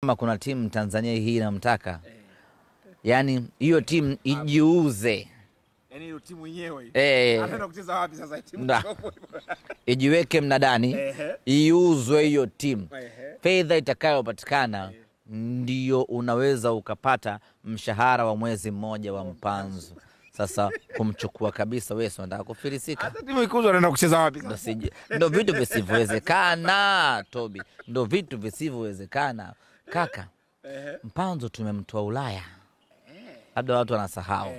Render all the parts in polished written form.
Kama kuna timu Tanzania hii inamtaka, yani hiyo timu ijiuze. Yani hiyo timu yenyewe anaenda kucheza wapi sasa timu? Ijiweke mnadani, iuzwe hiyo timu. Fedha itakayopatikana ndio unaweza ukapata mshahara wa mwezi mmoja wa Mpanzu. Sasa kumchukua kabisa wewe sio unataka kufilisika. Hata timu ikuzwa anaenda kucheza wapi sasa? Ndio vitu visivyowezekana, Toby. Ndio vitu visivyowezekana. Kaka, Mpanzu tumemtoa Ulaya. Labda watu wanasahau.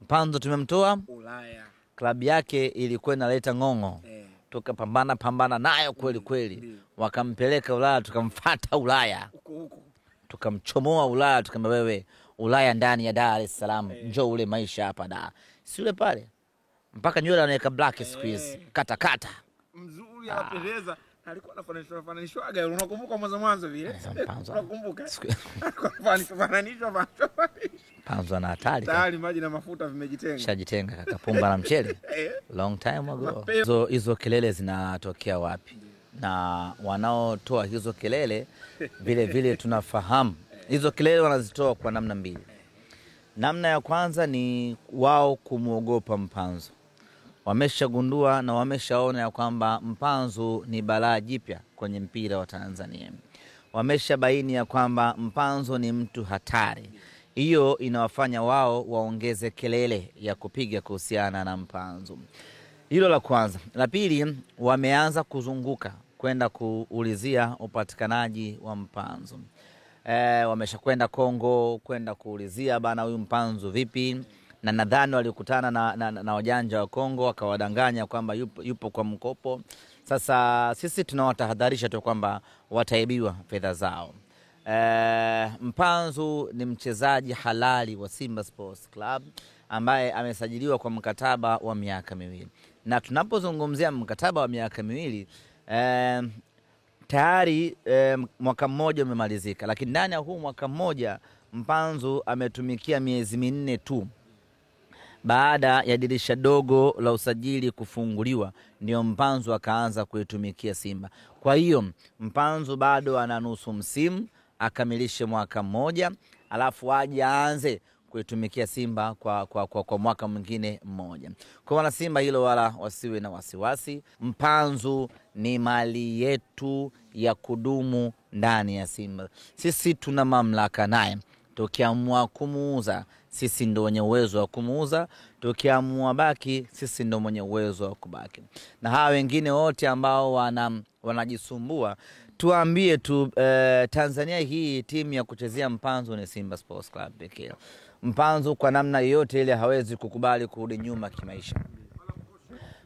Mpanzu tumemtoa Ulaya. Klabu yake ilikuwa inaleta ngongo. Tukapambana nayo kweli kweli. Wakampeleka Ulaya, tukamfuata Ulaya. Tukamchomoa Ulaya, tukamwambia wewe Ulaya ndani ya Dar es Salaam, njoo ule maisha hapa da. Si ule pale. Mpaka nywele anaweka black squeeze. Kata. Mzuri anapendeza. Alikuwa anafananishwaga, unakumbuka mwanzo vile? Unakumbuka? Anafananishwa. Mpanzu ana hatari. Tayari maji na mafuta vimejitenga. Shajitenga kaka, pumba na mchele. Long time ago. Hizo kelele zinatokea wapi? Na wanaotoa hizo kelele vile vile tunafahamu. Hizo kelele wanazitoa kwa namna mbili. Namna ya kwanza ni wao kumuogopa Mpanzu. Wameshagundua na wameshaona ya kwamba Mpanzu ni balaa jipya kwenye mpira wa Tanzania. Wameshabaini ya kwamba Mpanzu ni mtu hatari. Hiyo inawafanya wao waongeze kelele ya kupiga kuhusiana na Mpanzu. Hilo la kwanza. La pili, wameanza kuzunguka kwenda kuulizia upatikanaji wa Mpanzu. Wameshakwenda Kongo kwenda kuulizia bana huyu Mpanzu vipi, na nadhani walikutana na wajanja wa Kongo wakawadanganya kwamba yupo kwa mkopo. Sasa sisi tunawatahadharisha tu kwamba wataibiwa fedha zao. Mpanzu ni mchezaji halali wa Simba Sports Club ambaye amesajiliwa kwa mkataba wa miaka 2. Na tunapozungumzia mkataba wa miaka 2, tayari mwaka mmoja umemalizika, lakini ndani ya huu mwaka mmoja Mpanzu ametumikia miezi 4 tu. Baada ya dirisha dogo la usajili kufunguliwa ndio Mpanzu akaanza kuitumikia Simba. Kwa hiyo Mpanzu bado ana nusu msimu akamilishe mwaka mmoja, alafu aje aanze kuitumikia Simba kwa mwaka mwingine mmoja. Kwa wana Simba hilo wala wasiwe na wasiwasi. Mpanzu ni mali yetu ya kudumu ndani ya Simba. Sisi tuna mamlaka naye. Tukiamua kumuuza, sisi ndio wenye uwezo wa kumuuza. Tukiamua baki, sisi ndio mwenye uwezo wa kubaki. Na hawa wengine wote ambao wanajisumbua, tuambie tu Tanzania hii timu ya kuchezea Mpanzu ni Simba Sports Club pekee. Mpanzu kwa namna yoyote ile hawezi kukubali kurudi nyuma kimaisha.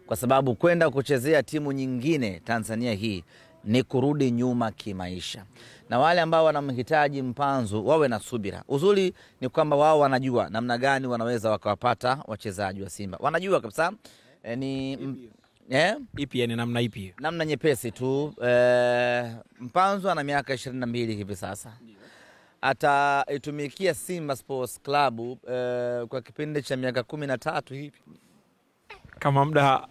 Kwa sababu kwenda kuchezea timu nyingine Tanzania hii ni kurudi nyuma kimaisha. Na wale ambao wanamhitaji Mpanzu wawe na subira. Uzuri ni kwamba wao wanajua namna gani wanaweza wakawapata wachezaji wa Simba. Wanajua kabisa ipi ni namna ipi? Namna nyepesi tu. Mpanzu ana miaka 22 hivi sasa. Ataitumikia Simba Sports Club kwa kipindi cha miaka 13 hivi. Kama muda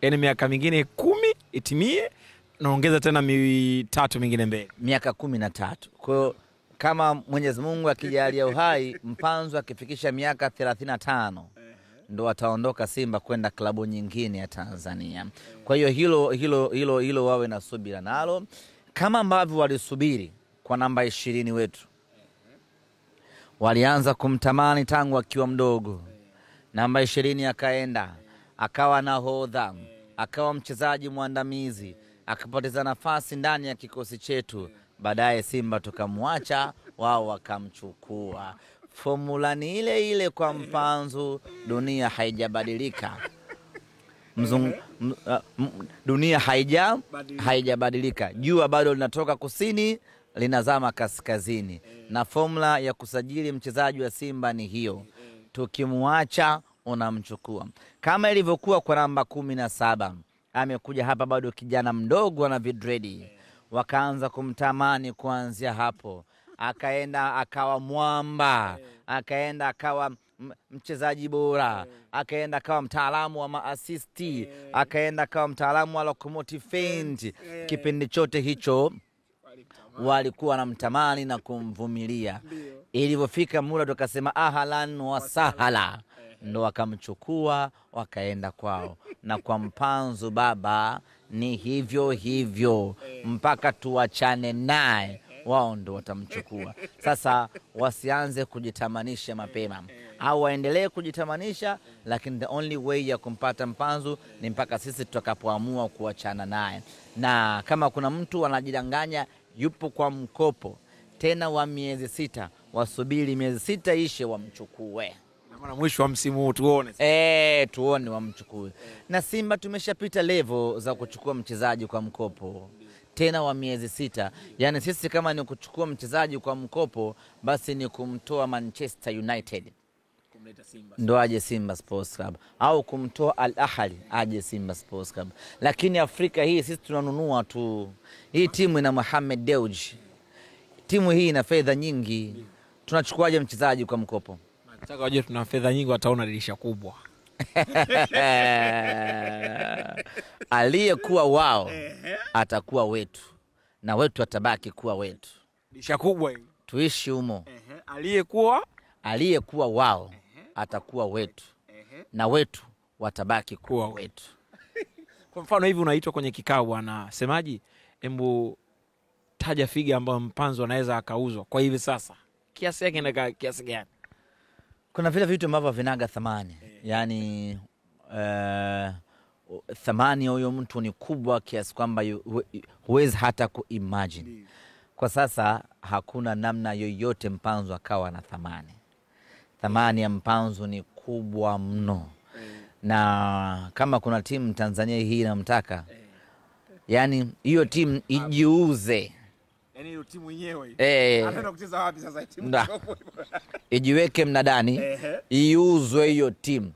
miaka mingine 10 itimie, naongeza tena 3 mingine mbele. Miaka 13. Kwa hiyo kama Mwenyezi Mungu akijalia uhai, Mpanzu akifikisha miaka 35 ndo ataondoka Simba kwenda klabu nyingine ya Tanzania. Kwa hiyo hilo wawe na subira nalo, kama ambavyo walisubiri kwa namba 20 wetu. Walianza kumtamani tangu akiwa mdogo. Namba 20 akaenda, akawa nahodha, akawa mchezaji mwandamizi, akapoteza nafasi ndani ya kikosi chetu. Baadaye Simba tukamwacha, wao wakamchukua. Formula ni ile ile kwa Mpanzu, dunia haijabadilika. Dunia haijabadilika. Jua bado linatoka kusini, linazama kaskazini. Na formula ya kusajili mchezaji wa Simba ni hiyo. Tukimuacha unamchukua. Kama ilivyokuwa kwa namba 17. Amekuja hapa bado kijana mdogo na vidredi. Wakaanza kumtamani kuanzia hapo. Akaenda akawa mwamba. Akaenda akawa mchezaji bora. Akaenda akawa mtaalamu wa maasisti. Akaenda akawa mtaalamu wa locomotive feint. Kipindi chote hicho walikuwa wanamtamani na kumvumilia. Ilivyofika muda tukasema ahlan wa sahala, ndo wakamchukua wakaenda kwao. Na kwa Mpanzu baba ni hivyo hivyo mpaka tuachane naye, wao ndo watamchukua. Sasa wasianze kujitamanisha mapema, au waendelee kujitamanisha, lakini the only way ya kumpata Mpanzu ni mpaka sisi tutakapoamua kuachana naye. Na kama kuna mtu anajidanganya yupo kwa mkopo tena wa miezi 6, wasubiri miezi 6 ishe wamchukue. Na mwisho wa msimu huu tuone. Tuone wamchukue. Na Simba tumeshapita level za kuchukua mchezaji kwa mkopo tena wa miezi 6. Yani sisi kama ni kuchukua mchezaji kwa mkopo, basi ni kumtoa Manchester United kumleta Simba, ndo aje Simba Sports Club, au kumtoa Al Ahly aje Simba Sports Club. Lakini Afrika hii sisi tunanunua tu. Hii timu ina Mohamed Dewji, timu hii ina fedha nyingi, tunachukuaje mchezaji kwa mkopo? Nataka wajue tuna fedha nyingi, wataona dirisha kubwa. Aliyekuwa wao atakuwa wetu, na wetu atabaki kuwa wetu. Dirisha kubwa hili, tuishi humo. Aliyekuwa wao atakuwa wetu, na wetu watabaki kuwa wetu. Kwa mfano hivi unaitwa kwenye kikao bwana semaji, hebu taja figa ambayo Mpanzu anaweza akauzwa kwa hivi sasa, kiasi yake na kiasi gani? Kuna vile vitu ambavyo vinaga thamani. Yani thamani ya huyo mtu ni kubwa kiasi kwamba huwezi hata kuimagine. Kwa sasa hakuna namna yoyote Mpanzu akawa na thamani. Thamani ya Mpanzu ni kubwa mno. Na kama kuna timu Tanzania hii inamtaka, yani hiyo timu ijiuze. Yani hiyo timu yenyewe anaenda kucheza wapi sasa timu? Ijiweke mnadani, iuzwe hiyo timu.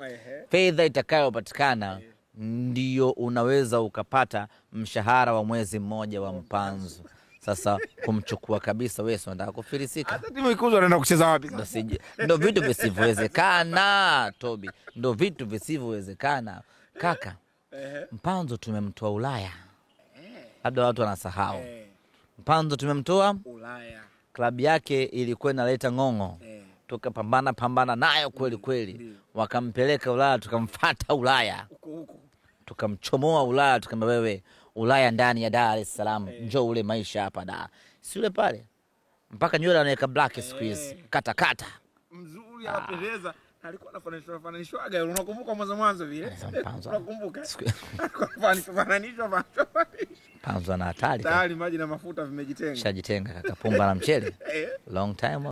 Fedha itakayopatikana ndio unaweza ukapata mshahara wa mwezi mmoja wa Mpanzu. Sasa kumchukua kabisa wewe unataka kufilisika. Hata timu ikuzwa anaenda kucheza wapi sasa? Ndio vitu visivyowezekana Toby, ndio vitu visivyowezekana kaka. Mpanzu tumemtoa Ulaya, labda watu wanasahau. Mpanzu tumemtoa Ulaya, klabu yake ilikuwa inaleta ng'ong'o, tukapambana nayo kweli kweli. Wakampeleka Ulaya, tukamfuata Ulaya huko, tukamchomoa Ulaya, tukamwambia wewe Ulaya ndani ya Dar es Salaam, njoo ule maisha hapa da. Si ule pale mpaka nywele anaweka black squeeze, kata mzuri anapendeza. Alikuwa anafananishwaga, unakumbuka mwanzo vile? Unakumbuka? Mpanzu ana hatari. Tayari maji na mafuta vimejitenga. Shajitenga kaka, pumba na mchele. Long time.